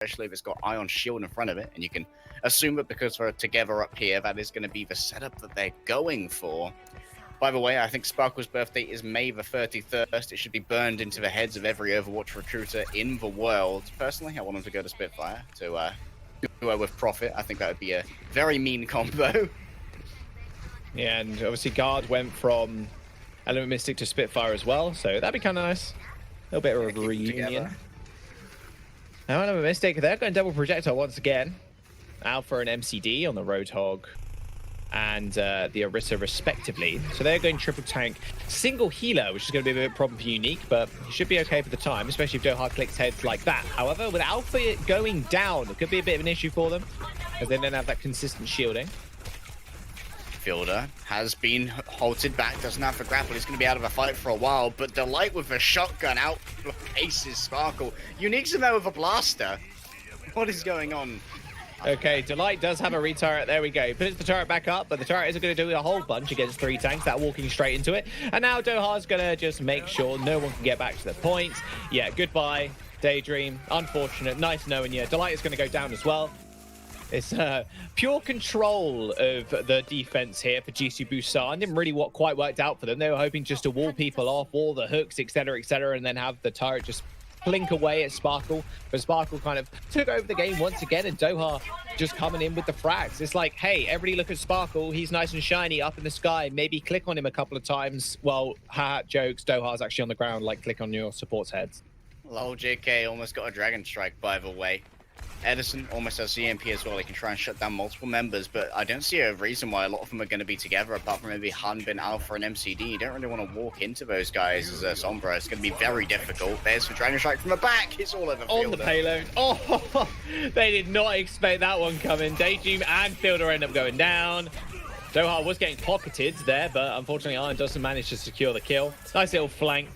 especially if it's got Ion Shield in front of it, and you can assume that because we're together up here, that is going to be the setup that they're going for. By the way, I think Sparkle's birthday is May the 31st. It should be burned into the heads of every Overwatch recruiter in the world. Personally, I want him to go to Spitfire to duo with Profit. I think that would be a very mean combo. Yeah, and obviously Guard went from Element Mystic to Spitfire as well, so that'd be kind of nice. A little bit of a reunion. Now Element Mystic, they're going double projectile once again. Alpha and MCD on the Roadhog and the Orisa respectively. So they're going triple tank, single healer, which is going to be a bit of a problem for Unique, but he should be okay for the time, especially if Doha clicks heads like that. However, with Alpha going down, it could be a bit of an issue for them, as they don't have that consistent shielding. Fielder has been halted back, doesn't have the grapple, he's going to be out of a fight for a while, but Delight with a shotgun outpaces Sparkle. Unique's in there with a blaster. What is going on? Okay, Delight does have a returret. There we go. He puts the turret back up, but the turret isn't going to do a whole bunch against 3 tanks. That walking straight into it. And now Doha's going to just make sure no one can get back to the point. Yeah, goodbye, Daydream. Unfortunate. Nice knowing you. Delight is going to go down as well. It's pure control of the defense here for GC Busan. Didn't really quite worked out for them. They were hoping just to wall people off, all the hooks, etc., and then have the turret just blink away at Sparkle, but Sparkle kind of took over the game once again, and Doha just coming in with the frags. It's like, hey, everybody look at Sparkle. He's nice and shiny up in the sky. Maybe click on him a couple of times. Well, haha, jokes. Doha's actually on the ground. Like, click on your support's heads. Lol, JK almost got a Dragon Strike, by the way. Edison almost has EMP as well. He can try and shut down multiple members, but I don't see a reason why a lot of them are going to be together, apart from maybe Hanbin, Alpha, and MCD. You don't really want to walk into those guys as a Sombra. It's going to be very difficult. There's the Dragon Strike from the back. It's all over on the payload. Oh, they did not expect that one coming. Daydream and Fielder end up going down. Doha was getting pocketed there, but unfortunately Iron doesn't manage to secure the kill. Nice little flank.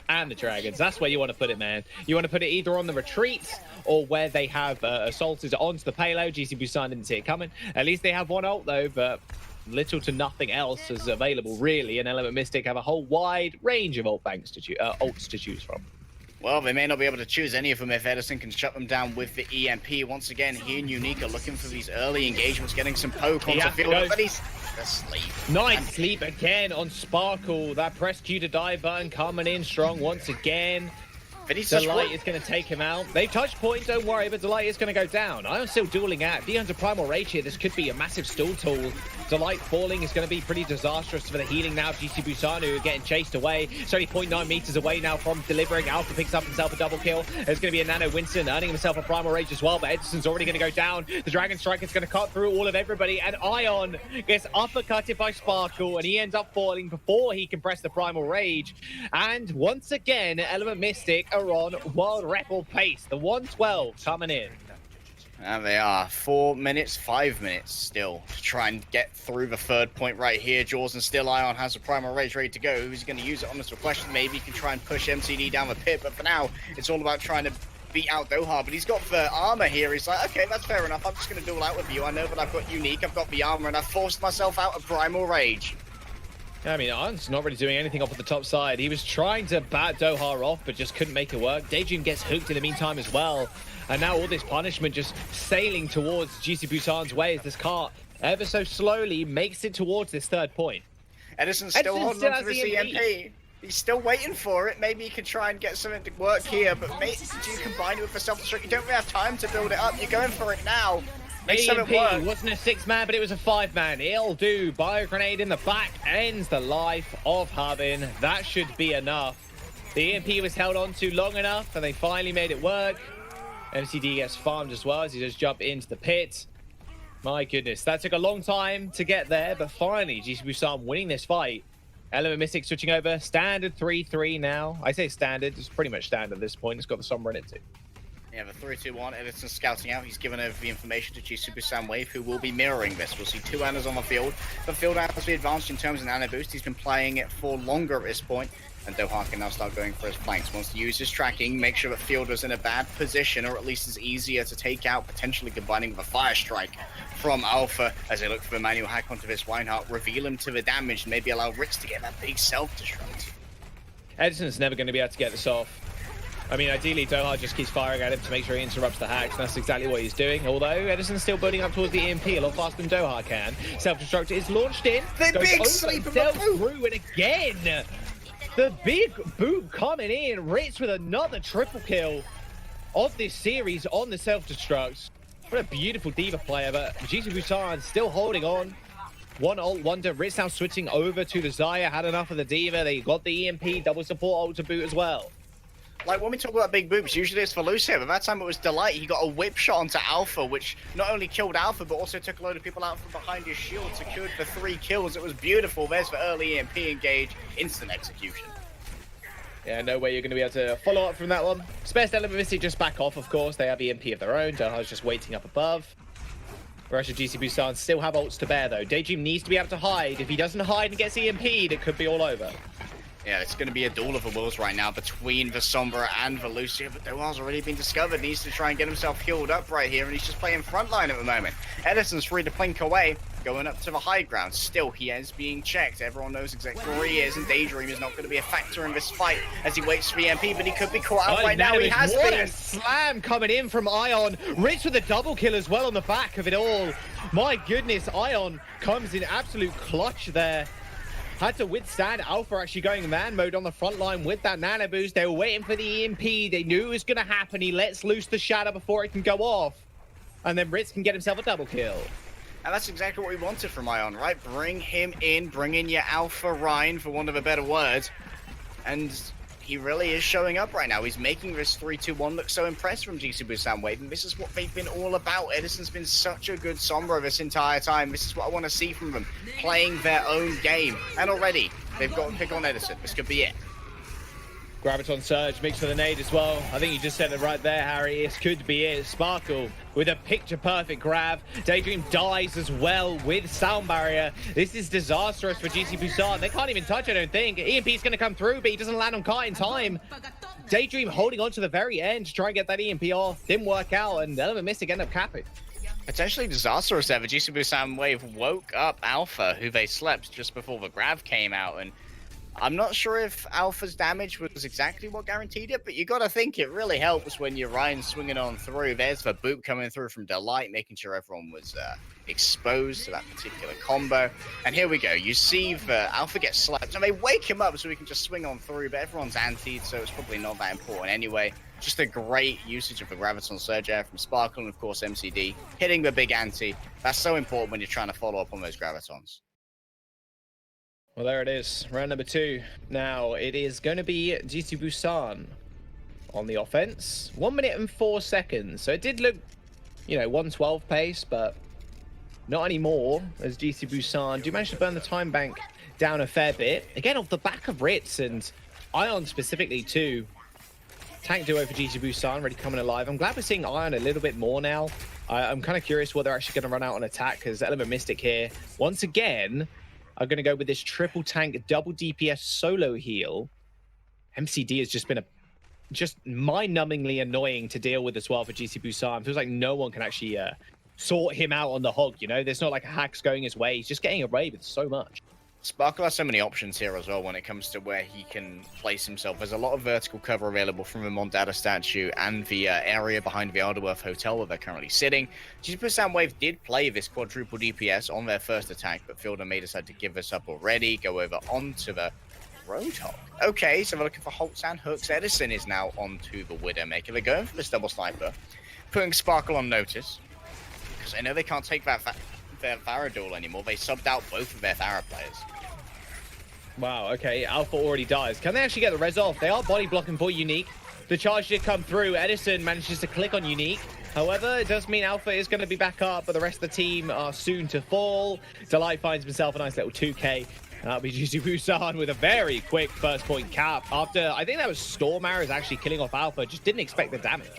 And the Dragons. That's where you want to put it, man. You want to put it either on the retreat or where they have assaulted onto the payload. GC Busan didn't see it coming. At least they have one ult, though, but little to nothing else is available, really. And Element Mystic have a whole wide range of ults to choose from. Well, they may not be able to choose any of them if Edison can shut them down with the EMP. Once again, he and Unique are looking for these early engagements, getting some poke onto Fielder, but he's asleep. Nice sleep again on Sparkle. That press Q to dive button coming in strong once again. Delight is going to take him out. They've touched point, don't worry, but Delight is going to go down. I'm still dueling at. D100 Primal Rage here. This could be a massive stall tool. Delight falling is going to be pretty disastrous for the healing now. GC Busan, who are getting chased away. It's only 0.9 meters away now from delivering. Alpha picks up himself a double kill. There's going to be a Nano Winston earning himself a Primal Rage as well, but Edison's already going to go down. The Dragon Strike is going to cut through all of everybody, and Ion gets uppercutted by Sparkle, and he ends up falling before he can press the Primal Rage. And once again, Element Mystic are on world record pace. The 112 coming in. There they are. 4 minutes, 5 minutes still to try and get through the third point right here. Jaws and still Ion has a Primal Rage ready to go. Who's going to use it on this question? Maybe he can try and push MCD down the pit, but for now, it's all about trying to beat out Doha. But he's got the armor here. He's like, okay, that's fair enough. I'm just going to duel out with you. I know that I've got Unique, I've got the armor, and I've forced myself out of Primal Rage. I mean, Ion's not really doing anything off at the top side. He was trying to bat Doha off, but just couldn't make it work. Daydream gets hooked in the meantime as well. And now all this punishment just sailing towards GC Busan's way as this cart ever so slowly makes it towards this third point. Edison's still holding on to his EMP. He's still waiting for it. Maybe he can try and get something to work here, but maybe do you combine it with a self-destruct? You don't really have time to build it up. You're going for it now. EMP wasn't a 6-man, but it was a 5-man. It'll do. Bio grenade in the back ends the life of Harbin. That should be enough. The EMP was held on to long enough, and they finally made it work. MCD gets farmed as well as he just jumped into the pit. My goodness, that took a long time to get there, but finally, GC Busan winning this fight. Element Mystic switching over. Standard 3-3 now. I say standard. It's pretty much standard at this point. It's got the Sombra in it too. Yeah, the 3-2-1, Edison scouting out. He's given over the information to GC Busan Wave, who will be mirroring this. We'll see 2 Annas on the field. The field has been advanced in terms of Nano Boost. He's been playing it for longer at this point, and Doha can now start going for his flanks. Wants to use his tracking, make sure that Fielder's in a bad position, or at least is easier to take out, potentially combining with a Fire Strike from Alpha as they look for the manual hack onto this Reinhardt, reveal him to the damage, and maybe allow Wright to get that big self-destruct. Edison's never going to be able to get this off. I mean, ideally, Doha just keeps firing at him to make sure he interrupts the hacks, and that's exactly what he's doing. Although, Edison's still building up towards the EMP a lot faster than Doha can. Self-destruct is launched in. The big over, sleep of dealt the boot. through, and again, the big boot coming in. Wright with another triple kill of this series on the self-destruct. What a beautiful D.Va player, but GC Busan still holding on. One ult wonder. Wright now switching over to the Xayah. Had enough of the D.Va. They got the EMP, double support ult to boot as well. Like, when we talk about big boops, usually it's for Lucia, but that time it was Delight. He got a whip shot onto Alpha, which not only killed Alpha, but also took a load of people out from behind his shield, secured for 3 kills. It was beautiful. There's for early EMP engage, instant execution. Yeah, no way you're going to be able to follow up from that one. Space Element just back off, of course. They have EMP of their own. Doha's just waiting up above. Whereas GC Busan still have ults to bear, though. Daydream needs to be able to hide. If he doesn't hide and gets EMP'd, it could be all over. Yeah, it's going to be a duel of the wills right now between the Sombra and the Lucia, but Doha's already been discovered. Needs to try and get himself healed up right here, and he's just playing frontline at the moment. Edison's free to plink away, going up to the high ground. Still, he is being checked. Everyone knows exactly where he is, and Daydream is not going to be a factor in this fight as he waits for the EMP, but he could be caught out right now. He has what been. A slam coming in from Ion. Wright with a double kill as well on the back of it all. My goodness, Ion comes in absolute clutch there. Had to withstand Alpha actually going man mode on the front line with that nano boost. They were waiting for the EMP. They knew it was going to happen. He lets loose the shadow before it can go off. And then Wright can get himself a double kill. And that's exactly what we wanted from Ion, right? Bring him in, bring in your Alpha Rhine, for want of a better word. And he really is showing up right now. He's making this 3-2-1 look so impressed from GC Busan Wave, and this is what they've been all about. Edison's been such a good Sombra this entire time. This is what I want to see from them, playing their own game. And already, they've got a pick on Edison. This could be it. Graviton Surge mixed with a nade as well. I think you just said it right there, Harry. This could be it. Sparkle with a picture-perfect grab. Daydream dies as well with Sound Barrier. This is disastrous for GC Busan. They can't even touch, I don't think. EMP's going to come through, but he doesn't land on Kite in time. Daydream holding on to the very end to try and get that EMP off. Didn't work out, and Element Mystic ended up capping. Potentially disastrous there. The GC Busan Wave woke up Alpha, who they slept just before the grab came out, and I'm not sure if Alpha's damage was exactly what guaranteed it, but you got to think it really helps when you're Ryan swinging on through. There's the boot coming through from Delight, making sure everyone was exposed to that particular combo. And here we go. You see the Alpha get slapped, and they wake him up so he can just swing on through, but everyone's antied, so it's probably not that important anyway. Just a great usage of the Graviton Surge Air from Sparkle and, of course, MCD. Hitting the big anti. That's so important when you're trying to follow up on those Gravitons. Well, there it is. Round number 2. Now, it is going to be GC Busan on the offense. 1 minute and 4 seconds. So it did look, 112 pace, but not anymore, as GC Busan do manage to burn the time bank down a fair bit. Again, off the back of Wright and Ion specifically, too. Tank duo for GC Busan already coming alive. I'm glad we're seeing Ion a little bit more now. I'm kind of curious what they're actually going to run out on attack, because Element Mystic here, once again, I'm going to go with this triple tank, double DPS solo heal. MCD has just been just mind-numbingly annoying to deal with as well for GC Busan. Feels like no one can actually sort him out on the hog, There's not like a hacks going his way. He's just getting away with so much. Sparkle has so many options here as well when it comes to where he can place himself. There's a lot of vertical cover available from the Mondada statue and the area behind the Alderworth Hotel where they're currently sitting. GC Busan Wave did play this quadruple DPS on their first attack, but Forde may decide to give this up already, go over onto the Roadhog. Okay, so they're looking for Holtz and hooks. Edison is now onto the Widowmaker. They're going for this double sniper, putting Sparkle on notice, because I know they can't take their Pharah duel anymore. They subbed out both of their Pharah players. Wow, okay, Alpha already dies. Can they actually get the res off? They are body blocking for Unique. The charge did come through. Edison manages to click on Unique. However, it does mean Alpha is going to be back up, but the rest of the team are soon to fall. Delight finds himself a nice little 2k. That'll be GC Busan with a very quick first point cap. After, I think that was Storm Arrows actually killing off Alpha. Just didn't expect the damage.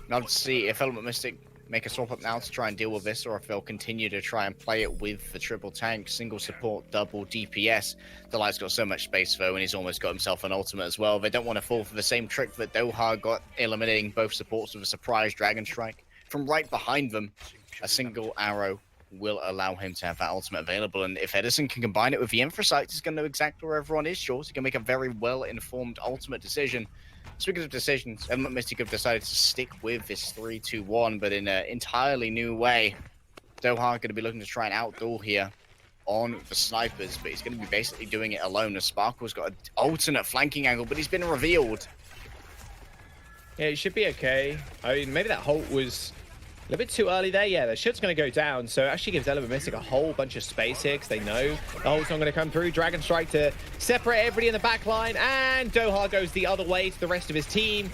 Now to see if Element Mystic make a swap up now to try and deal with this, or if they'll continue to try and play it with the triple tank, single support, double DPS. Delight's got so much space though, and he's almost got himself an ultimate as well. They don't want to fall for the same trick that Doha got, eliminating both supports with a surprise Dragon Strike. From right behind them, a single arrow will allow him to have that ultimate available, and if Edison can combine it with the Infrasight, he's going to know exactly where everyone is. Sure, he can make a very well-informed ultimate decision. Speaking of decisions, Element Mystic have decided to stick with this 3-2-1, but in an entirely new way. Doha going to be looking to try and outduel here on the snipers, but he's going to be basically doing it alone as Sparkle's got an alternate flanking angle, but he's been revealed. Yeah, it should be okay. I mean, maybe that Holt was a little bit too early there. Yeah, the shot's going to go down, so it actually gives Element Mystic a whole bunch of space here because they know the Holt's not going to come through. Dragon Strike to separate everybody in the back line, and Doha goes the other way to the rest of his team.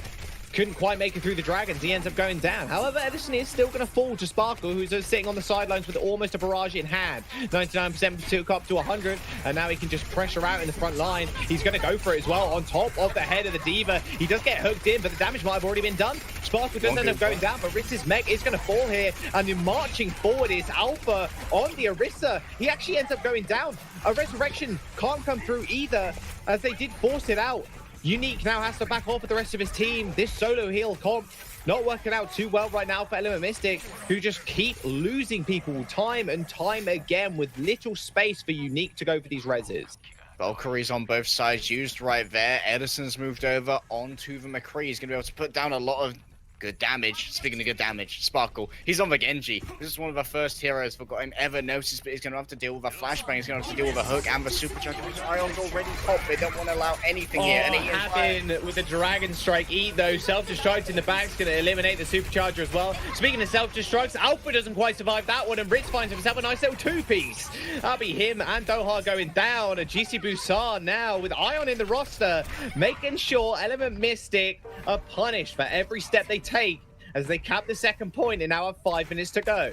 Couldn't quite make it through the Dragons. He ends up going down. However, Edison is still going to fall to Sparkle, who's sitting on the sidelines with almost a barrage in hand. 99% took up to 100, and now he can just pressure out in the front line. He's going to go for it as well on top of the head of the D.Va. He does get hooked in, but the damage might have already been done. Sparkle does end up going down, but Ritz's mech is going to fall here, and then marching forward is Alpha on the Orisa. He actually ends up going down. A resurrection can't come through either, as they did force it out. Unique now has to back off with the rest of his team. This solo heal comp not working out too well right now for Element Mystic, who just keep losing people time and time again with little space for Unique to go for these reses. Valkyrie's on both sides used right there. Edison's moved over onto the McCree. He's going to be able to put down a lot of good damage. Speaking of good damage, Sparkle, he's on the Genji. This is one of the first heroes for got him ever noticed, but he's going to have to deal with a flashbang. He's going to have to deal with a hook and the supercharge. Ion's already popped. They don't want to allow anything here. And he Having with the Dragon Strike eat those self-destructs in the back is going to eliminate the supercharger as well. Speaking of self-destructs, Alpha doesn't quite survive that one, and Ritz finds himself a nice little two-piece. That'll be him and Doha going down. And GC Busan now with Ion in the roster, making sure Element Mystic are punished for every step they take as they cap the second point and now have 5 minutes to go.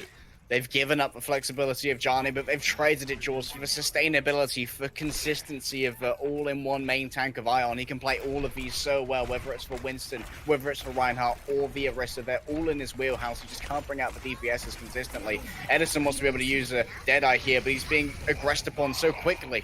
They've given up the flexibility of Johnny, but they've traded it, Jaws, for the sustainability, for consistency of the all-in-one main tank of Ion. He can play all of these so well, whether it's for Winston, whether it's for Reinhardt, or the Orisa. They're all in his wheelhouse. He just can't bring out the DPSs consistently. Edison wants to be able to use a Deadeye here, but he's being aggressed upon so quickly.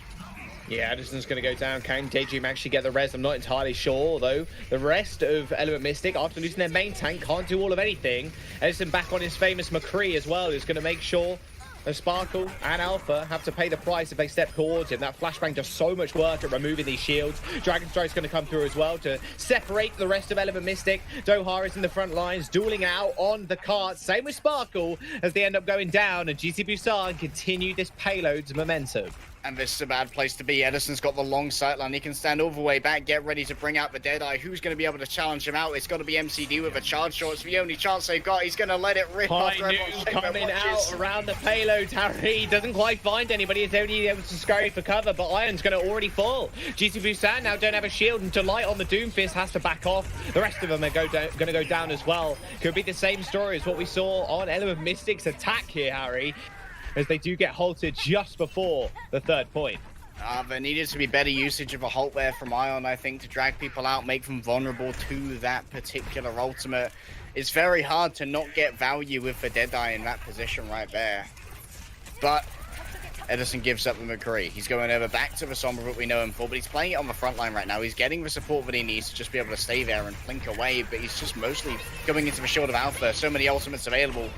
Yeah, Edison's going to go down. Can Daydream actually get the res? I'm not entirely sure, though. The rest of Element Mystic, after losing their main tank, can't do all of anything. Edison back on his famous McCree as well, who's going to make sure that Sparkle and Alpha have to pay the price if they step towards him. That flashbang does so much work at removing these shields. Dragon Strike's going to come through as well to separate the rest of Element Mystic. Doha is in the front lines, dueling out on the cart. Same with Sparkle as they end up going down, and GC Busan continue this payload's momentum. And this is a bad place to be. Edison's got the long sight line. He can stand all the way back, get ready to bring out the Deadeye. Who's going to be able to challenge him out? It's got to be MCD with a charge shot. It's the only chance they've got. He's going to let it rip High after everyone's coming out around the payload. Harry doesn't quite find anybody. He's only able to scurry for cover, but Iron's going to already fall. GC Busan now don't have a shield, and Delight on the Doomfist has to back off. The rest of them are going to go down as well. Could be the same story as what we saw on Element Mystic's attack here, Harry, as they do get halted just before the third point. There needed to be better usage of a Halt there from Ion, I think, to drag people out, make them vulnerable to that particular ultimate. It's very hard to not get value with the Deadeye in that position right there. But Edison gives up the McCree. He's going over back to the Sombra that we know him for, but he's playing it on the front line right now. He's getting the support that he needs to just be able to stay there and blink away, but he's just mostly going into the shield of Alpha. So many ultimates available.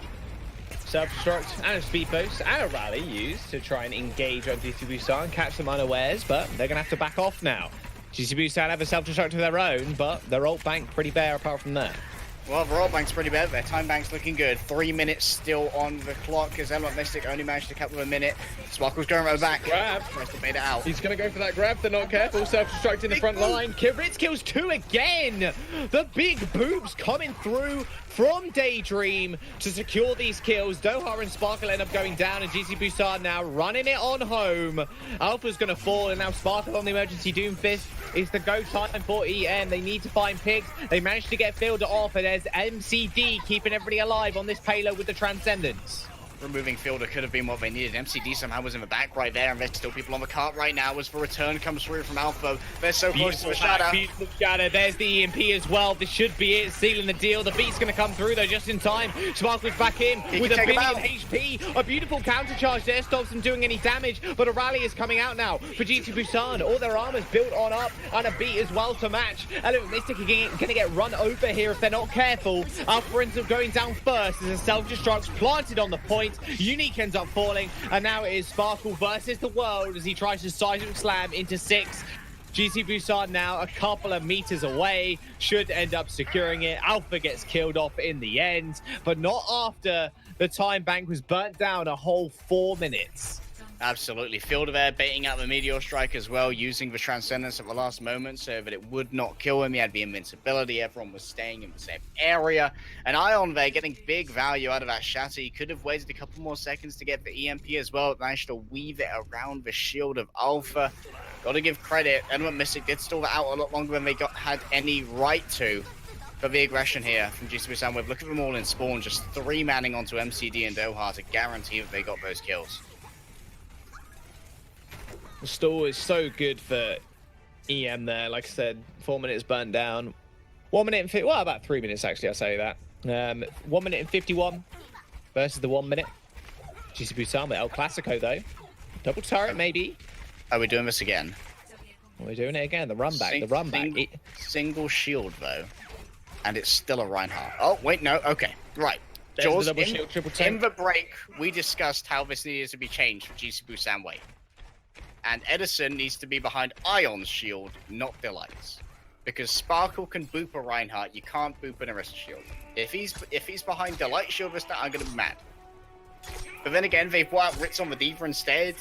Self-destruct and a speed boost and a rally used to try and engage on GC Busan, catch them unawares, but they're going to have to back off now. GC Busan have a self-destruct of their own, but their ult bank pretty bare apart from that. Well, their ult bank's pretty bad. Their time bank's looking good. 3 minutes still on the clock as Element Mystic only managed to cap with a minute. Sparkle's going right back. Grab. Tries to bait it out. He's going to go for that grab. They're not careful. Self-destruct in the front line. Ritz kills 2 again. The big boobs coming through from Daydream to secure these kills. Doha and Sparkle end up going down, and GC Busan now running it on home. Alpha's going to fall, and now Sparkle on the emergency Doomfist. It's the go time for EM. They need to find pigs. They managed to get Fielder off, and there's MCD keeping everybody alive on this payload with the Transcendence. Removing Fielder could have been what they needed. MCD somehow was in the back right there, and there's still people on the cart right now as the return comes through from Alpha. They're so close to the shadow. Beautiful shadow. There's the EMP as well. This should be it, sealing the deal. The beat's going to come through, though, just in time. Sparkle's back in with a billion HP. A beautiful counter charge there stops them doing any damage, but a rally is coming out now for GC Busan. All their armor's built on up, and a beat as well to match. Element Mystic are going to get run over here if they're not careful. Alpha ends up going down first as a self-destruct planted on the point. Unique ends up falling, and now it is Sparkle versus the world as he tries to seismic slam into 6. GC Busan now a couple of meters away, should end up securing it. Alpha gets killed off in the end, but not after the time bank was burnt down a whole 4 minutes. Absolutely. Forde there baiting out the Meteor Strike as well, using the Transcendence at the last moment so that it would not kill him. He had the invincibility. Everyone was staying in the same area. And Ion there getting big value out of that shatter. He could have waited a couple more seconds to get the EMP as well. Managed to weave it around the shield of Alpha. Got to give credit. Element Mystic did stall that out a lot longer than they had any right to. But the aggression here from GC Busan, look at them all in spawn, just 3-manning onto MCD and Doha to guarantee that they got those kills. The stall is so good for EM there. Like I said, 4 minutes burnt down. 1 minute and 50, well, about 3 minutes actually, I'll say that. 1 minute and 51 versus the 1 minute. GC Busan with El Clasico though. Double turret maybe. Are we doing this again? We're doing it again. The run back, the run back. Single shield though. And it's still a Reinhardt. Oh, wait, no, okay. Right. Jaws, the double shield, triple tank. In the break, we discussed how this needed to be changed for GC Busan Way. And Edison needs to be behind Ion's shield, not Delight's. Because Sparkle can boop a Reinhardt, you can't boop an Arista shield. If he's behind Delight's shield this time, I'm gonna be mad. But then again, they've brought out Ritz on the Diva instead,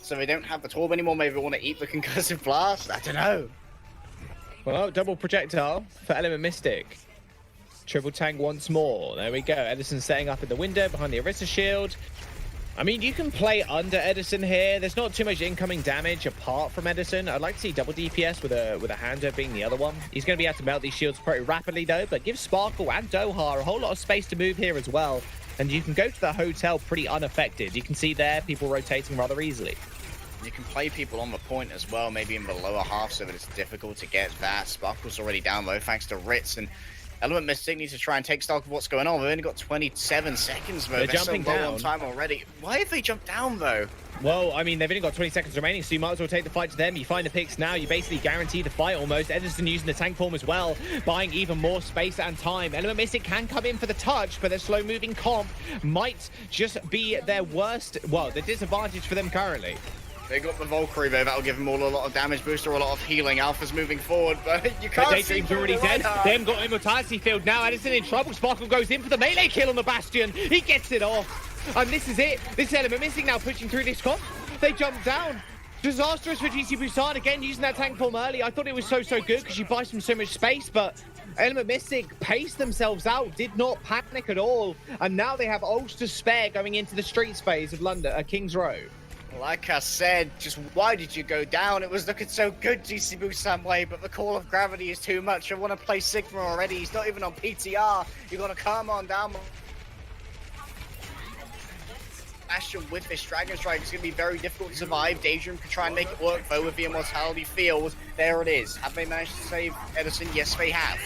so they don't have the Torb anymore. Maybe they want to eat the Concussive Blast. I don't know. Well, double projectile for Element Mystic. Triple tank once more. There we go. Edison setting up in the window behind the Arista shield. I mean, you can play under Edison here. There's not too much incoming damage apart from Edison. I'd like to see double DPS with a Hander being the other one. He's going to be able to melt these shields pretty rapidly, though, but give Sparkle and Doha a whole lot of space to move here as well. And you can go to the hotel pretty unaffected. You can see there people rotating rather easily. You can play people on the point as well, maybe in the lower half, so that it's difficult to get that. Sparkle's already down low, thanks to Ritz, and Element Mystic needs to try and take stock of what's going on. We've only got 27 seconds, though. They're jumping so low down on time already. Why have they jumped down, though? Well, I mean, they've only got 20 seconds remaining, so you might as well take the fight to them. You find the picks now, you basically guarantee the fight almost. Edison using the tank form as well, buying even more space and time. Element Mystic can come in for the touch, but their slow-moving comp might just be their worst, well, the disadvantage for them currently. They got the Valkyrie though, that'll give them all a lot of damage boost or a lot of healing. Alpha's moving forward, but you can't Daydream's already dead. They haven't got Immortality Field now. Edison in trouble. Sparkle goes in for the melee kill on the Bastion. He gets it off. And this is it. This Element Mystic now pushing through this comp. They jump down. Disastrous for GC Busan again, using that tank form early. I thought it was so good because you buy them so much space, but Element Mystic paced themselves out, did not panic at all. And now they have ults to spare going into the streets phase of London, King's Row. Like I said, just why did you go down? It was looking so good, GC Busan Way, but the call of gravity is too much. I want to play Sigma already. He's not even on PTR. You got to calm on down. Bastion with this Dragon Strike is going to be very difficult to survive. Daydream can try and make it work, though, with the Immortality Field. There it is. Have they managed to save Edison? Yes, they have.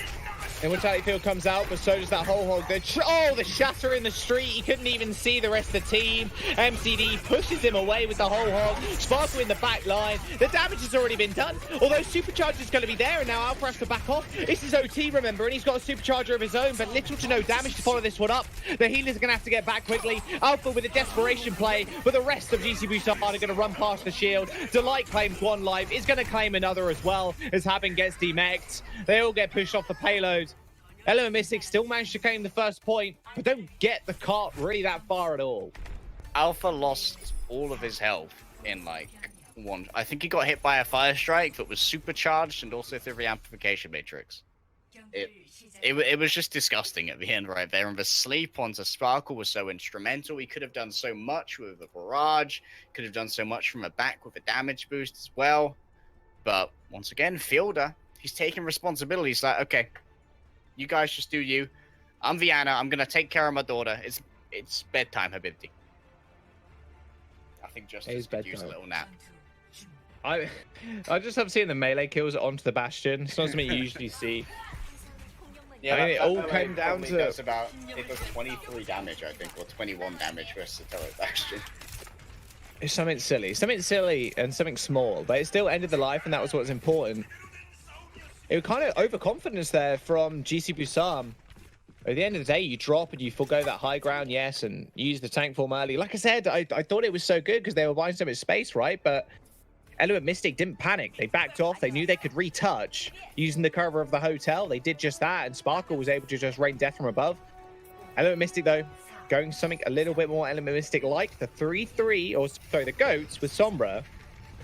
Immortality Field comes out, but so does that whole hog. The shatter in the street. He couldn't even see the rest of the team. MCD pushes him away with the whole hog. Sparkle in the back line. The damage has already been done. Although Supercharger is going to be there, and now Alpha has to back off. This is OT, remember, and he's got a Supercharger of his own, but little to no damage to follow this one up. The healers are going to have to get back quickly. Alpha with a desperation play, but the rest of GC Busan are going to run past the shield. Delight claims one life, is going to claim another as well, as Haben gets demeched. They all get pushed off the payload. Element Mystic still managed to claim the first point, but don't get the cart really that far at all. Alpha lost all of his health in like one. I think he got hit by a fire strike that was supercharged and also through the amplification matrix. It was just disgusting at the end right there. And the sleep onto Sparkle was so instrumental. He could have done so much with the barrage, could have done so much from the back with the damage boost as well. But once again, Fielder, he's taking responsibility. He's like, okay, you guys just do you. I'm Vienna. I'm going to take care of my daughter. It's bedtime, Habibti. I think Justice could use a little nap. I just love seeing the melee kills onto the Bastion. It's not something you usually see. Yeah, I mean, it all came down to... It does 23 damage, I think, or 21 damage versus the turret Bastion. It's something silly and something small, but it still ended the life, and that was what's important. It was kind of overconfidence there from GC Busan. At the end of the day, you drop and you forgo that high ground, yes, and use the tank form early. Like I said, I thought it was so good because they were buying so much space, right? But Element Mystic didn't panic. They backed off. They knew they could retouch using the cover of the hotel. They did just that, and Sparkle was able to just rain death from above. Element Mystic, though, going something a little bit more Element Mystic-like. The 3-3, or sorry, the Goats with Sombra,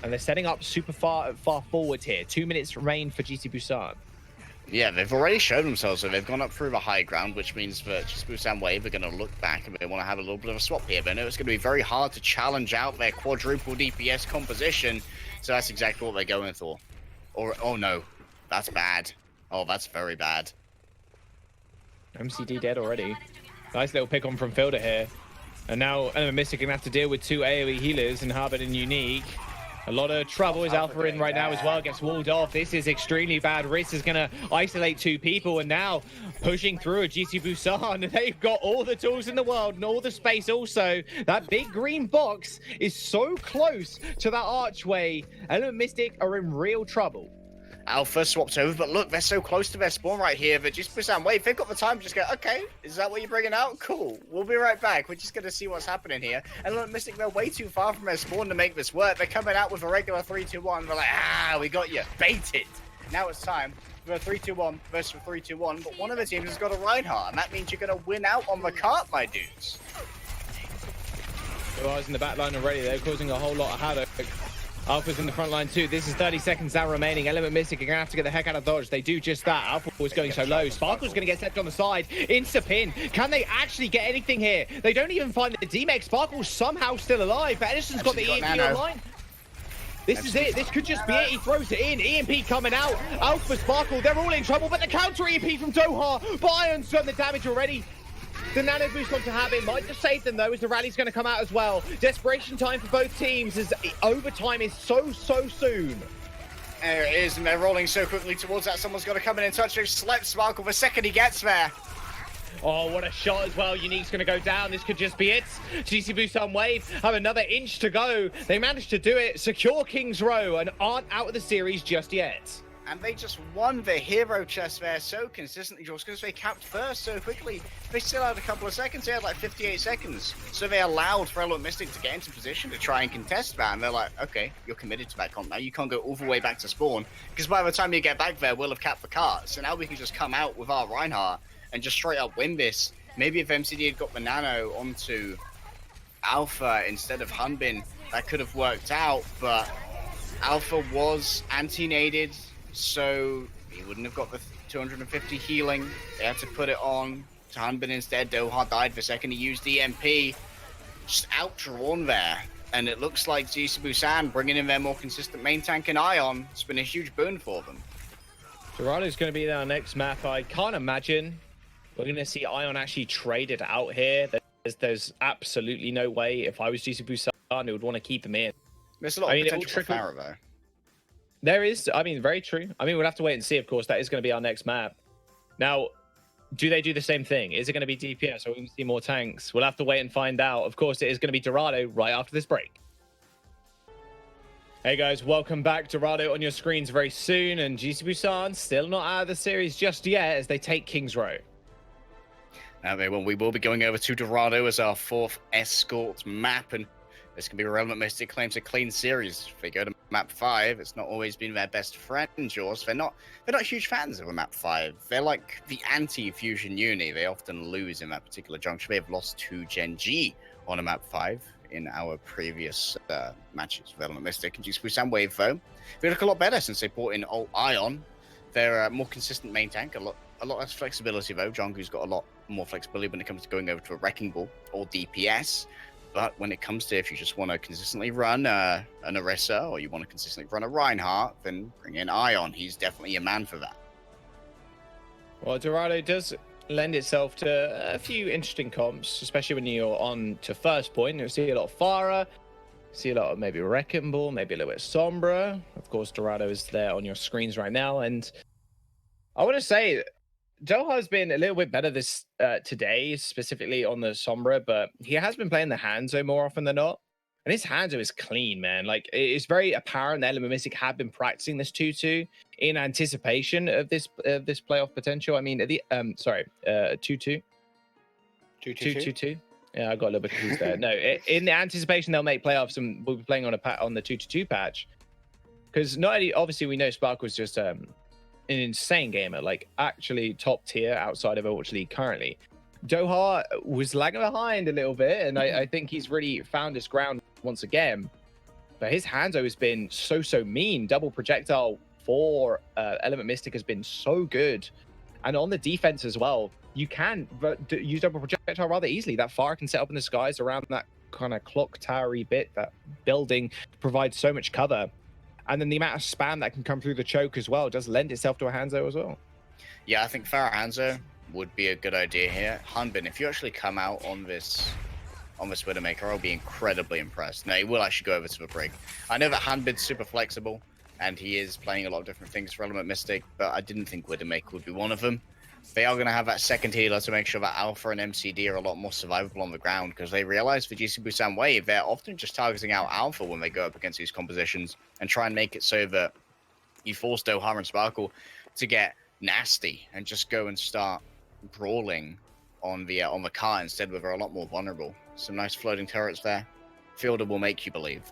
and they're setting up super far forward here. 2 minutes remain for GC Busan. Yeah, they've already shown themselves, so they've gone up through the high ground, which means that just Busan Wave are going to look back and they want to have a little bit of a swap here. But I know it's going to be very hard to challenge out their quadruple DPS composition, so that's exactly what they're going for. Or, oh no, that's bad. Oh, that's very bad. MCD dead already. Nice little pick on from Forde here. And now Element Mystic going to have to deal with 2 AoE healers in Harbin and Unique. A lot of trouble is Alpha in right now as well. Gets walled off. This is extremely bad. Riz is going to isolate 2 people, and now pushing through a GC Busan. They've got all the tools in the world and all the space also. That big green box is so close to that archway. Element Mystic are in real trouble. Alpha swapped over, but look, they're so close to their spawn right here. But just Busan Wave, they've got the time to just go, okay, is that what you're bringing out? Cool, we'll be right back. We're just going to see what's happening here. And look, Mystic, they're way too far from their spawn to make this work. They're coming out with a regular 3-2-1. They're like, ah, we got you, baited. Now it's time for a 3-2-1 versus a 3-2-1. But one of the teams has got a Reinhardt, and that means you're going to win out on the cart, my dudes. The eyes in the back line already. They're causing a whole lot of havoc. Alpha's in the front line too. This is 30 seconds now remaining. Element Mystic are going to have to get the heck out of dodge. They do just that. Alpha was going so low. Sparkle's going to get stepped on the side. Insta-pin. Can they actually get anything here? They don't even find the D-Mech. Sparkle's somehow still alive, but Edison's got the EMP online. This is it. This could just be it. He throws it in. EMP coming out. Alpha, Sparkle, they're all in trouble, but the counter EMP from Doha. But Ion's done the damage already. The nano boost onto Habit might just save them though, as the rally's going to come out as well. Desperation time for both teams as overtime is so soon. There it is, and they're rolling so quickly towards that. Someone's got to come in and touch. They've slept Sparkle the second he gets there. Oh, what a shot as well. Unique's going to go down. This could just be it. GC Busan Wave have another inch to go. They managed to do it, secure King's Row, and aren't out of the series just yet. And they just won the hero chest there so consistently, just because they capped first so quickly. They still had a couple of seconds. They had like 58 seconds. So they allowed for Element Mystic to get into position to try and contest that. And they're like, okay, you're committed to that comp now. You can't go all the way back to spawn. Because by the time you get back there, we'll have capped the cart. So now we can just come out with our Reinhardt and just straight up win this. Maybe if MCD had got the nano onto Alpha instead of Hunbin, that could have worked out. But Alpha was anti-naded, so he wouldn't have got the 250 healing. They had to put it on to Hunbin instead. Doha died the second he used EMP. Just outdrawn there. And it looks like GC Busan bringing in their more consistent main tank and Ion. It's been a huge boon for them. Dorado's going to be our next map. I can't imagine we're going to see Ion actually traded out here. There's absolutely no way. If I was GC Busan, I would want to keep him in. There's a lot of potential for Farah, though. There is, I mean, very true. I mean, we'll have to wait and see, of course. That is going to be our next map. Now, do they do the same thing? Is it going to be DPS or are we going to see more tanks? We'll have to wait and find out. Of course, it is going to be Dorado right after this break. Hey guys, welcome back. Dorado on your screens very soon. And GC Busan still not out of the series just yet as they take King's Row. We will be going over to Dorado as our 4th escort map. And this can be where Element Mystic claims a clean series. If they go to map 5, it's not always been their best friend, Jaws. They're not huge fans of a map 5. They're like the anti-Fusion Uni. They often lose in that particular juncture. They have lost to Gen G on a map 5 in our previous matches with Element Mystic and GC Busan Wave, though. They look a lot better since they brought in Ion. They're a more consistent main tank, a lot less flexibility, though. Jungkook's got a lot more flexibility when it comes to going over to a Wrecking Ball or DPS. But when it comes to if you just want to consistently run an Orisa or you want to consistently run a Reinhardt, then bring in Ion. He's definitely a man for that. Well, Dorado does lend itself to a few interesting comps, especially when you're on to first point. You'll see a lot of Farah, see a lot of maybe Wrecking Ball, maybe a little bit of Sombra. Of course, Dorado is there on your screens right now. And I want to say Doha has been a little bit better this today, specifically on the Sombra, but he has been playing the Hanzo more often than not. And his Hanzo is clean, man. Like, it's very apparent that Element Mystic have been practicing this 2-2 in anticipation of this playoff potential. I mean, 2-2. 2-2. Yeah, I got a little bit confused there. No, in the anticipation they'll make playoffs and we'll be playing on the 2-2 patch. Because not only, obviously, we know Sparkle's just an insane gamer, like actually top tier outside of Overwatch League currently. Doha was lagging behind a little bit, and I think he's really found his ground once again. But his Hanzo has been so mean. Double projectile for Element Mystic has been so good. And on the defense as well, you can use double projectile rather easily. That fire can set up in the skies around that kind of clock towery bit. That building provides so much cover. And then the amount of spam that can come through the choke as well does lend itself to a Hanzo as well. Yeah, I think Farah Hanzo would be a good idea here. Hanbin, if you actually come out on this Widowmaker, I'll be incredibly impressed. Now, he will actually go over to the brig. I know that Hanbin's super flexible, and he is playing a lot of different things for Element Mystic, but I didn't think Widowmaker would be one of them. They are going to have that second healer to make sure that Alpha and MCD are a lot more survivable on the ground, because they realize for GC Busan Wave, they're often just targeting out Alpha when they go up against these compositions and try and make it so that you force Doha and Sparkle to get nasty and just go and start brawling on the car instead, where they're a lot more vulnerable. Some nice floating turrets there. Forde will make you believe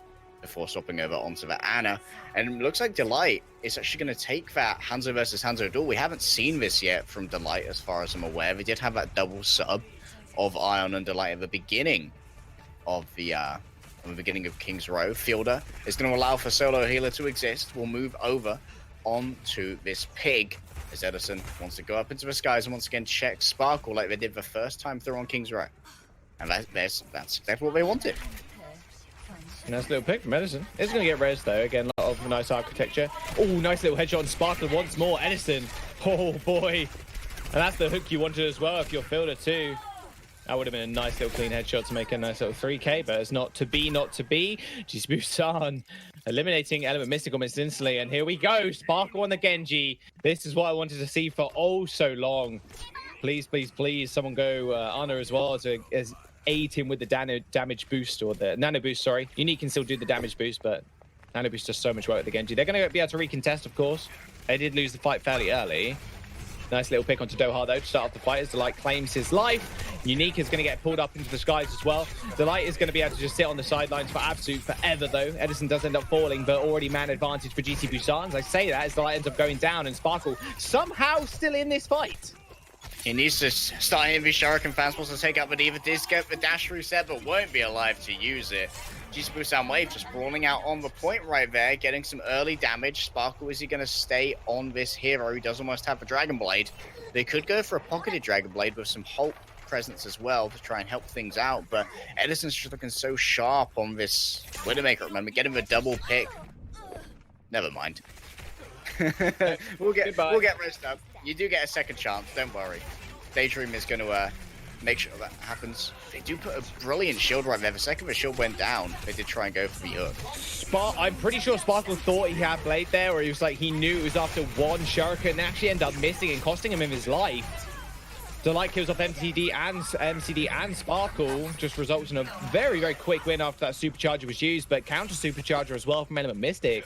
before swapping over onto the Ana. And it looks like Delight is actually going to take that Hanzo versus Hanzo duel. We haven't seen this yet from Delight as far as I'm aware. They did have that double sub of Ion and Delight at the beginning of King's Row. Forde is going to allow for solo healer to exist. We'll move over onto this pig as Edison wants to go up into the skies and once again check Sparkle like they did the first time through on King's Row. And that's exactly what they wanted. Nice little pick from Edison. It's going to get res though. Again, a lot of nice architecture. Oh, nice little headshot on Sparkle once more. Edison. Oh boy. And that's the hook you wanted as well if you're Forde too. That would have been a nice little clean headshot to make a nice little 3k, but it's not to be. GC Busan eliminating Element Mystic almost instantly. And here we go. Sparkle on the Genji. This is what I wanted to see for oh so long. Please, please, please, someone go Ana as well to aid him with the damage boost, or the nano boost, sorry. Unique can still do the damage boost, but nano boost does so much work with the Genji. They're going to be able to recontest, of course. They did lose the fight fairly early. Nice little pick onto Doha, though, to start off the fight as Delight claims his life. Unique is going to get pulled up into the skies as well. Delight is going to be able to just sit on the sidelines for absolute forever, though. Edison does end up falling, but already man advantage for GC Busan. As I say that, as Delight ends up going down, and Sparkle somehow still in this fight. He needs to start hitting these Shuriken fastballs to take out the Diva. Did get the dash reset, but won't be alive to use it. GC Busan Wave just brawling out on the point right there, getting some early damage. Sparkle, is he going to stay on this hero? He does almost have a Dragon Blade. They could go for a pocketed Dragon Blade with some Hulk presence as well to try and help things out, but Edison's just looking so sharp on this Widowmaker. Remember, getting the double pick. Never mind. we'll get rest up. You do get a second chance, don't worry. Daydream is going to make sure that happens. They do put a brilliant shield right there. The second the shield went down, they did try and go for the hook. I'm pretty sure Sparkle thought he had Blade there, or he was like, he knew it was after one Shuriken and actually ended up missing and costing him his life. Delight kills off MCD and Sparkle, just results in a very, very quick win after that Supercharger was used, but counter Supercharger as well from Element Mystic.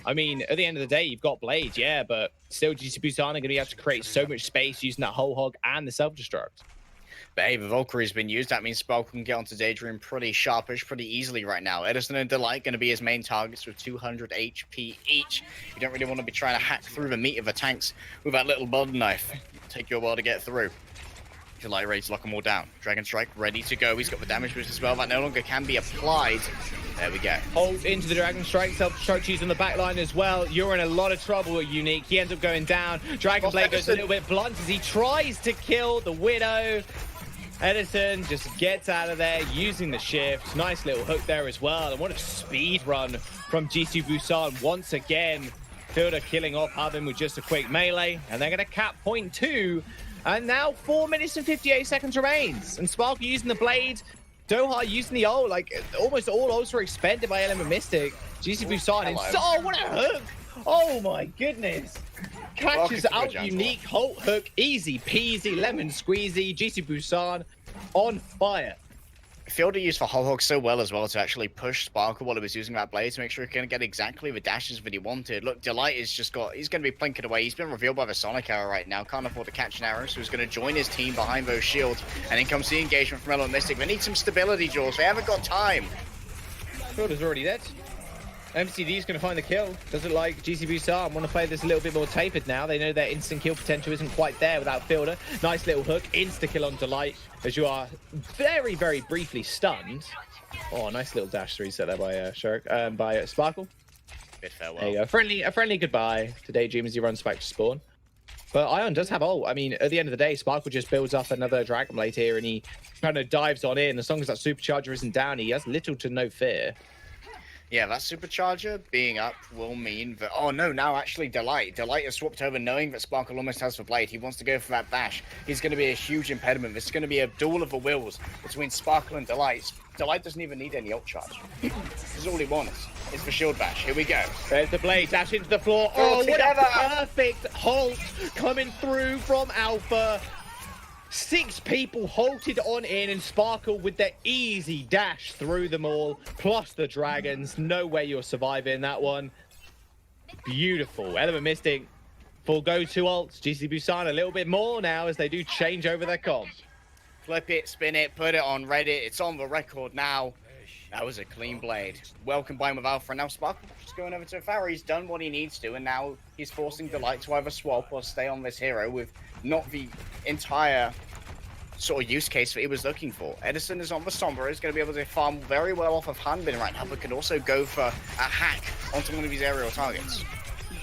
I mean, at the end of the day, you've got Blade, yeah, but still GC Busan are going to be able to create so much space using that whole hog and the self-destruct. But hey, the Valkyrie's been used. That means Sparkle can get onto Daydream pretty sharpish, pretty easily right now. Edison and Delight going to be his main targets with 200 HP each. You don't really want to be trying to hack through the meat of the tanks with that little butter knife. It'll take you a while to get through. Delight ready to lock them all down. Dragon Strike ready to go. He's got the damage boost as well. That no longer can be applied. There we go. Hold into the Dragon Strike. Self-destruct used on the back line as well. You're in a lot of trouble at Unique. He ends up going down. Dragon Blade goes a little bit blunt as he tries to kill the Widow. Edison just gets out of there using the shift. Nice little hook there as well. And what a speed run from GC Busan once again. Forde killing off Harbin with just a quick melee. And they're going to cap point 2. And now 4 minutes and 58 seconds remains. And Sparkle using the Blade. Doha using the ult. Like, almost all ults were expended by Element Mystic. GC Busan. Oh, what a hook. Oh, my goodness. Catches out Unique. Halt hook. Easy peasy. Lemon squeezy. GC Busan on fire. Forde used for Hull Hog so well as well to actually push Sparkle while he was using that blade to make sure he can get exactly the dashes that he wanted. Look, Delight is just he's going to be plinking away. He's been revealed by the Sonic arrow right now. Can't afford to catch an arrow, so he's going to join his team behind those shields. And then comes the engagement from Element Mystic. They need some stability, Jaws. They haven't got time. Forde's already dead. MCD is going to find the kill. Doesn't like GC Busan. Want to play this a little bit more tapered now. They know their instant kill potential isn't quite there without Forde. Nice little hook. Insta kill on Delight as you are very, very briefly stunned. Oh, nice little dash reset there by Heurix, by Sparkle. Bit farewell. There you go. A friendly goodbye to Daydream as he runs back to spawn. But Ion does have ult. I mean, at the end of the day, Sparkle just builds up another Dragon Blade here and he kind of dives on in. As long as that Supercharger isn't down, he has little to no fear. Yeah, that Supercharger being up will mean that... Oh, no, now actually Delight. Delight has swapped over knowing that Sparkle almost has the Blade. He wants to go for that dash. He's going to be a huge impediment. This is going to be a duel of the wills between Sparkle and Delight. Delight doesn't even need any ult charge. This is all he wants. It's the shield bash. Here we go. There's the Blade. Dash into the floor. Oh, what a perfect halt coming through from Alpha. 6 people halted on in and Sparkle with their easy dash through them all, plus the dragons. No way you're surviving that one. Beautiful. Element Mystic full go-to ults. GC Busan a little bit more now as they do change over their comp. Flip it, spin it, put it on Reddit. It's on the record now. That was a clean blade. Well combined with Alpha. And now Sparkle just going over to Farah. He's done what he needs to, and now he's forcing Delight to either swap or stay on this hero with not the entire sort of use case that he was looking for. Edison is on the Sombra. He's going to be able to farm very well off of Hanbin right now, but can also go for a hack onto one of his aerial targets.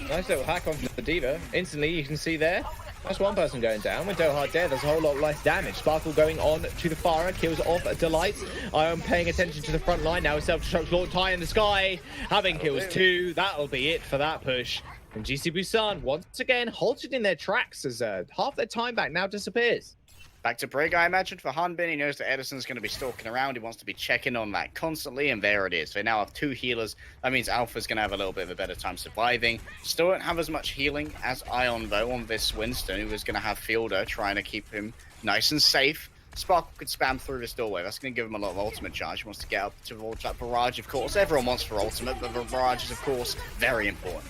Nice little hack onto the Diva. Instantly, you can see there. That's one person going down. With Dohard dead, there's a whole lot less damage. Sparkle going on to the Farah, kills off Delight. I am paying attention to the front line now. Self-destruct launch high in the sky. Having kills 2. That'll be it for that push. And GC Busan once again halted in their tracks as half their time back now disappears. Back to Brig, I imagine, for Hanbin. He knows that Edison's going to be stalking around. He wants to be checking on that constantly, and there it is. They now have 2 healers. That means Alpha's going to have a little bit of a better time surviving. Still don't have as much healing as Ion, though, on this Winston, who is going to have Forde trying to keep him nice and safe. Sparkle could spam through this doorway. That's going to give him a lot of ultimate charge. He wants to get up towards that barrage, of course. Everyone wants for ultimate, but the barrage is, of course, very important.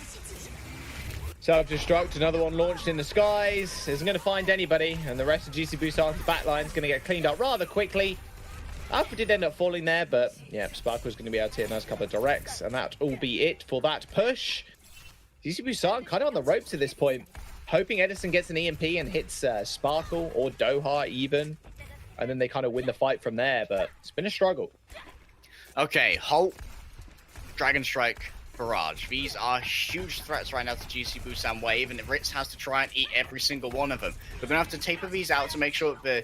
Self-destruct, another one launched in the skies. Isn't going to find anybody, and the rest of GC Busan's backline is going to get cleaned up rather quickly. Alpha did end up falling there, but yeah, Sparkle's going to be able to hit a nice couple of directs, and that will be it for that push. GC Busan kind of on the ropes at this point, hoping Edison gets an EMP and hits Sparkle or Doha even, and then they kind of win the fight from there, but it's been a struggle. Okay, Halt, Dragon Strike, Barrage. These are huge threats right now to GC Busan Wave, and Ritz has to try and eat every single one of them. We're going to have to taper these out to make sure that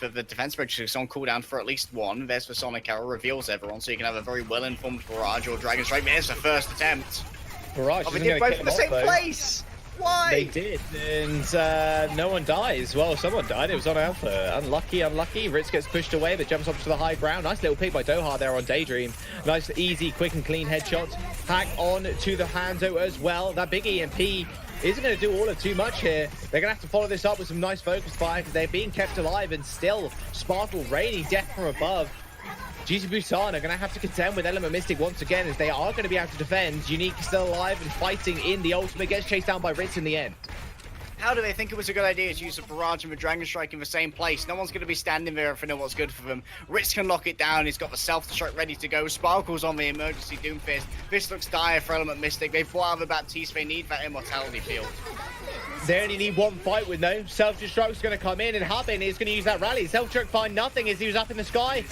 the defense bridge is on cooldown for at least 1. There's the Sonic Arrow, reveals everyone, so you can have a very well-informed Barrage or Dragon Strike. There's the first attempt. Barrage they did both in the same place! Why? They did, and no one dies. Well, someone died. It was on Alpha. Unlucky, unlucky. Ritz gets pushed away, but jumps up to the high ground. Nice little pick by Doha there on Daydream. Nice, easy, quick and clean headshot. Hack on to the Hanzo as well. That big EMP isn't going to do all of too much here. They're going to have to follow this up with some nice focus fire because they're being kept alive, and still Sparkle raining death from above. GC Busan are going to have to contend with Element Mystic once again, as they are going to be able to defend. Unique still alive and fighting in the ultimate, gets chased down by Ritz in the end. How do they think it was a good idea to use a Barrage and a Dragon Strike in the same place? No one's going to be standing there if they know what's good for them. Ritz can lock it down. He's got the self-destruct ready to go. Sparkle's on the emergency Doomfist. This looks dire for Element Mystic. They've brought out the Baptiste. They need that immortality field. They only need one fight with no. Self-destruct's going to come in, and Hubin is going to use that rally. Self-destruct find nothing as he was up in the sky.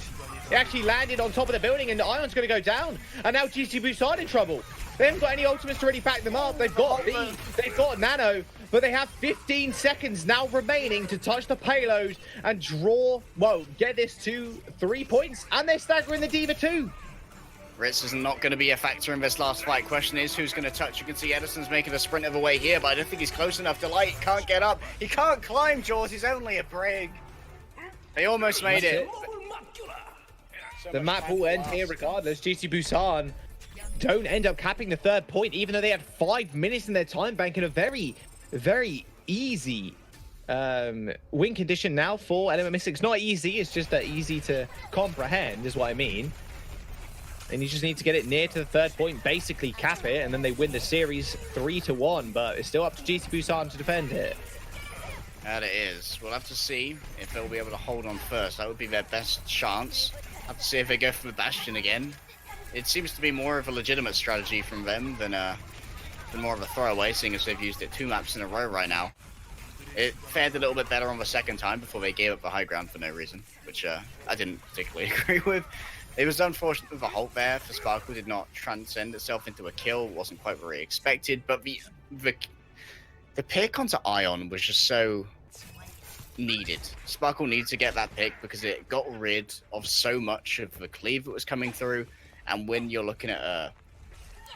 He actually landed on top of the building, and the Ion's going to go down. And now GC Busan in trouble. They haven't got any ultimates to really back them up. They've got B, they've got Nano, but they have 15 seconds now remaining to touch the payload and draw, well, get this to 3 points. And they're staggering the Diva too. Ritz is not going to be a factor in this last fight. Question is, who's going to touch? You can see Edison's making a sprint of the way here, but I don't think he's close enough. Delight can't get up. He can't climb, Jaws. He's only a brig. They almost made it. The map will end here regardless. GC Busan don't end up capping the 3rd point, even though they had 5 minutes in their time bank in a very, very easy win condition now for Element Mystic. It's not easy, it's just that easy to comprehend is what I mean. And you just need to get it near to the 3rd point, basically cap it, and then they win the series 3-1, but it's still up to GC Busan to defend it. That it is. We'll have to see if they'll be able to hold on first. That would be their best chance. Have to see if they go for the Bastion again. it seems to be more of a legitimate strategy from them than more of a throwaway, seeing as they've used it 2 maps in a row right now. It fared a little bit better on the second time before they gave up the high ground for no reason, which I didn't particularly agree with. It was unfortunate that the halt there for Sparkle did not transcend itself into a kill. It wasn't quite very expected, but the pick onto Ion was just so needed. Sparkle needed to get that pick because it got rid of so much of the cleave that was coming through, and when you're looking at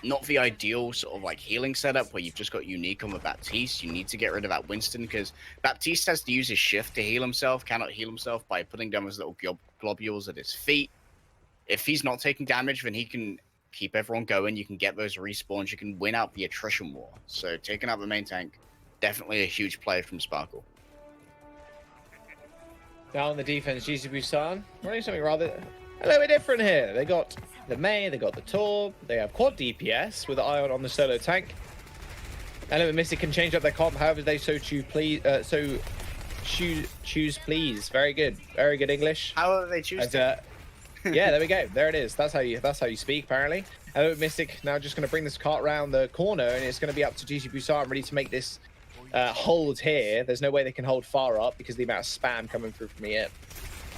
not the ideal sort of like healing setup where you've just got Unique on the Baptiste, you need to get rid of that Winston because Baptiste has to use his shift to heal himself, cannot heal himself by putting down his little globules at his feet. If he's not taking damage, then he can keep everyone going, you can get those respawns, you can win out the attrition war. So taking out the main tank, definitely a huge play from Sparkle. Down on the defense, GC Busan running something rather a little bit different here. They got the Mei, they got the Torb, they have quad DPS with the Ion on the solo tank. Element Mystic can change up their comp however they so choose, please. Choose please. Very good English. How do they choose to? Yeah, there we go. There it is. That's how you speak apparently. Element Mystic now just going to bring this cart around the corner, and it's going to be up to GC Busan ready to make this hold here. There's no way they can hold far up because of the amount of spam coming through from here.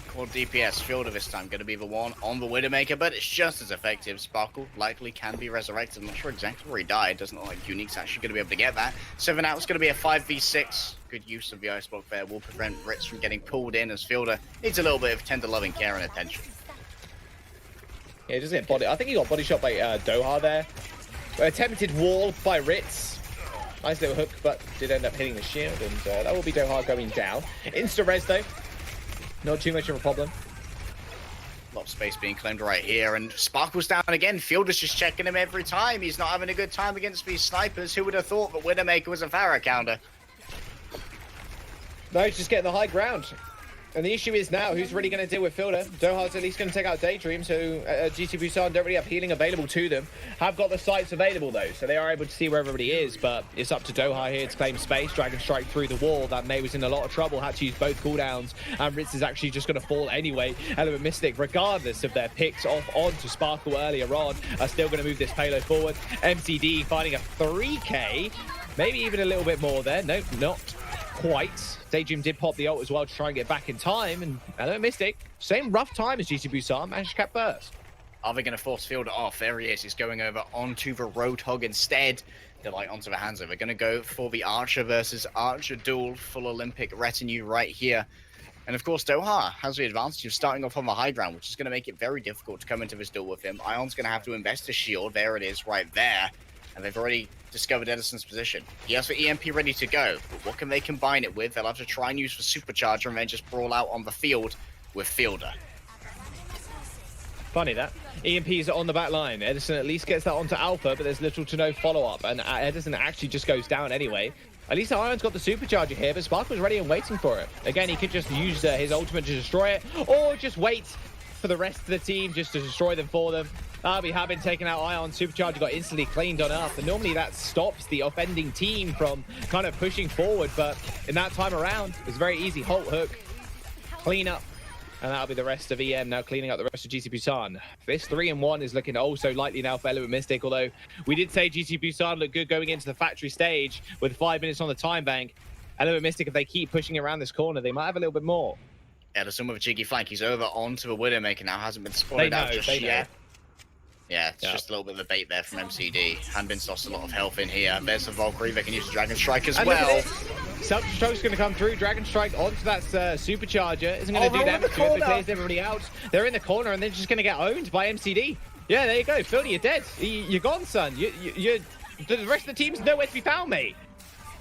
Quad DPS, Forde this time going to be the one on the Widowmaker, but it's just as effective. Sparkle likely can be resurrected. I'm not sure exactly where he died. Doesn't look like Unique's actually going to be able to get that. 7 out is going to be a 5v6. Good use of the ice block there will prevent Ritz from getting pulled in as Forde needs a little bit of tender loving care and attention. Yeah, just get body. I think he got body shot by Doha there. Attempted wall by Ritz. Nice little hook, but did end up hitting the shield, and that will be Doha going down. Insta-res though. Not too much of a problem. A lot of space being claimed right here, and Sparkle's down again. Fielder's just checking him every time. He's not having a good time against these snipers. Who would have thought that Widowmaker was a Pharah counter? No, he's just getting the high ground. And the issue is now, who's really going to deal with Forde? Doha's at least going to take out Daydream, so GC Busan don't really have healing available to them. Have got the sights available, though, so they are able to see where everybody is, but it's up to Doha here to claim space. Dragon Strike through the wall. That Mei was in a lot of trouble, had to use both cooldowns, and Ritz is actually just going to fall anyway. Element Mystic, regardless of their picks off onto Sparkle earlier on, are still going to move this payload forward. MCD finding a 3k, maybe even a little bit more there. Nope, not quite. Daydream did pop the ult as well to try and get back in time, and Element Mystic, same rough time as GC Busan, managed to cap burst. Are they going to force Fielder off? There he is. He's going over onto the Roadhog instead. They're like onto the Hanzo. They're going to go for the Archer versus Archer duel, full Olympic retinue right here. And of course, Doha has the advantage of starting off on the high ground, which is going to make it very difficult to come into this duel with him. Ion's going to have to invest a shield. There it is right there. And they've already discovered Edison's position. He has the EMP ready to go, but what can they combine it with? They'll have to try and use the Supercharger and then just brawl out on the field with Fielder. Funny that. EMP's on the back line. Edison at least gets that onto Alpha, but there's little to no follow-up, and Edison actually just goes down anyway. At least Ion's got the Supercharger here, but Sparkle's ready and waiting for it. Again, he could just use his ultimate to destroy it, or just wait for the rest of the team just to destroy them for them. We have been taken out. Ion Supercharger got instantly cleaned on up, and normally that stops the offending team from kind of pushing forward, but in that time around, it's very easy. Halt hook, clean up, and that'll be the rest of EM now cleaning up the rest of GC Busan. This 3-1 is looking also lightly now for Element Mystic, although we did say GC Busan looked good going into the factory stage with 5 minutes on the time bank. Element Mystic, if they keep pushing around this corner, they might have a little bit more. Edison with a cheeky flank. He's over onto the Widowmaker now. Hasn't been spotted out just yet. Yeah, it's just a little bit of a bait there from MCD. Hanbin's lost a lot of health in here. There's the Valkyrie. They can use the Dragon Strike as well. Self-destruct's going to come through. Dragon Strike onto that Supercharger. Isn't going to do damage to it. It clears everybody out. They're in the corner, and they're just going to get owned by MCD. Yeah, there you go. Phil, you're dead. You're gone, son. The rest of the team's nowhere to be found, mate.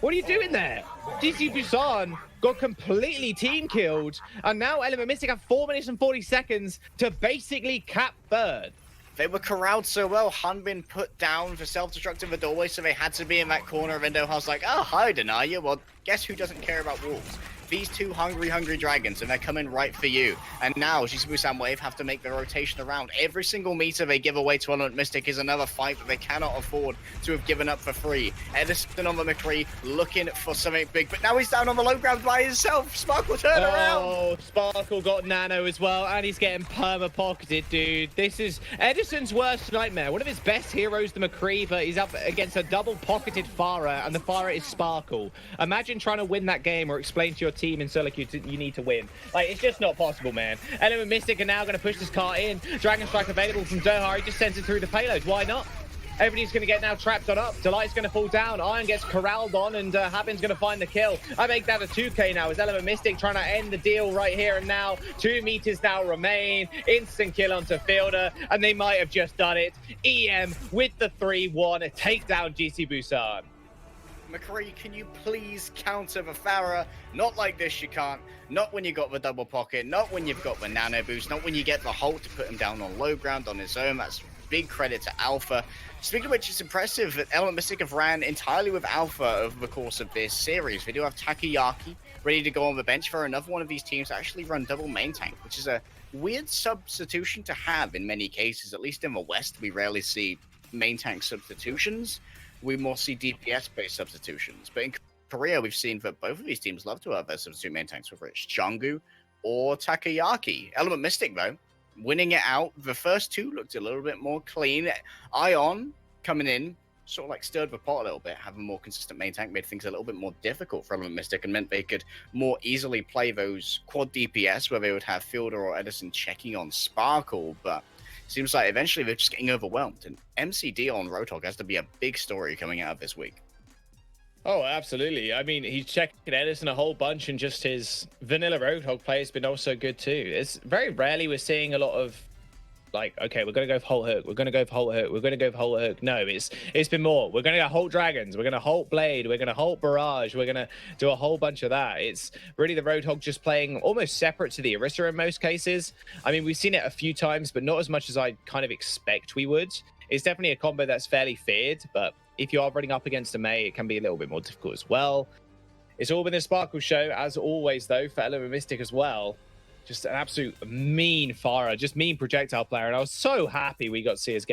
What are you doing there? GC Busan got completely team killed, and now Element Mystic have 4 minutes and 40 seconds to basically cap third. They were corralled so well. Hanbin put down for self-destruct in the doorway, so they had to be in that corner. And Doha's like, oh, hi, deny you. Well, guess who doesn't care about wolves? these two hungry dragons, and they're coming right for you. And now GC Busan Wave have to make the rotation around. Every single meter they give away to Element Mystic is another fight that they cannot afford to have given up for free. Edison on the McCree looking for something big, but now he's down on the low ground by himself. Sparkle turn around. Oh, Sparkle got nano as well, and he's getting perma-pocketed, dude. This is Edison's worst nightmare. One of his best heroes, the McCree, but he's up against a double-pocketed Farah, and the Farah is Sparkle. Imagine trying to win that game or explain to your team in Solo queue you need to win. Like, it's just not possible, man. Element Mystic are now going to push this cart in. Dragon Strike available from Doha. He just sends it through the payload. Why not? Everybody's going to get now trapped on up. Delight's going to fall down. Iron gets corralled on, and Habin's going to find the kill. I make that a 2k now. Is Element Mystic trying to end the deal right here and now? 2 meters now remain. Instant kill onto Forde, and they might have just done it. EM with the 3-1. Take down GC Busan. McCree, can you please counter the Farah? Not like this, you can't. Not when you got the double pocket. Not when you've got the nano boost. Not when you get the Holt to put him down on low ground on his own. That's big credit to Alpha. Speaking of which, it's impressive that Element Mystic have ran entirely with Alpha over the course of this series. We do have Takoyaki ready to go on the bench for another one of these teams to actually run double main tank, which is a weird substitution to have in many cases. At least in the West, we rarely see main tank substitutions. We more see DPS-based substitutions. But in Korea, we've seen that both of these teams love to have their substitute main tanks, whether it's Jungwoo or Takoyaki. Element Mystic, though, winning it out. The first two looked a little bit more clean. Ion coming in, sort of like stirred the pot a little bit, having a more consistent main tank, made things a little bit more difficult for Element Mystic and meant they could more easily play those quad DPS where they would have Forde or Edison checking on Sparkle, but seems like eventually they're just getting overwhelmed. And MCD on Roadhog has to be a big story coming out of this week. Oh, absolutely. I mean, he's checking Edison a whole bunch, and just his vanilla Roadhog play has been also good too. It's very rarely we're seeing a lot of, like, okay, we're going to go for Holt Hook, we're going to go for Holt Hook, we're going to go for Holt Hook. No, it's been more. We're going to go Holt Dragons, we're going to Holt Blade, we're going to Holt Barrage, we're going to do a whole bunch of that. It's really the Roadhog just playing almost separate to the Orisa in most cases. I mean, we've seen it a few times, but not as much as I kind of expect we would. It's definitely a combo that's fairly feared, but if you are running up against a Mei, it can be a little bit more difficult as well. It's all been the Sparkle show, as always, though, for Element Mystic as well. Just an absolute mean Farah, just mean projectile player, and I was so happy we got to see us again.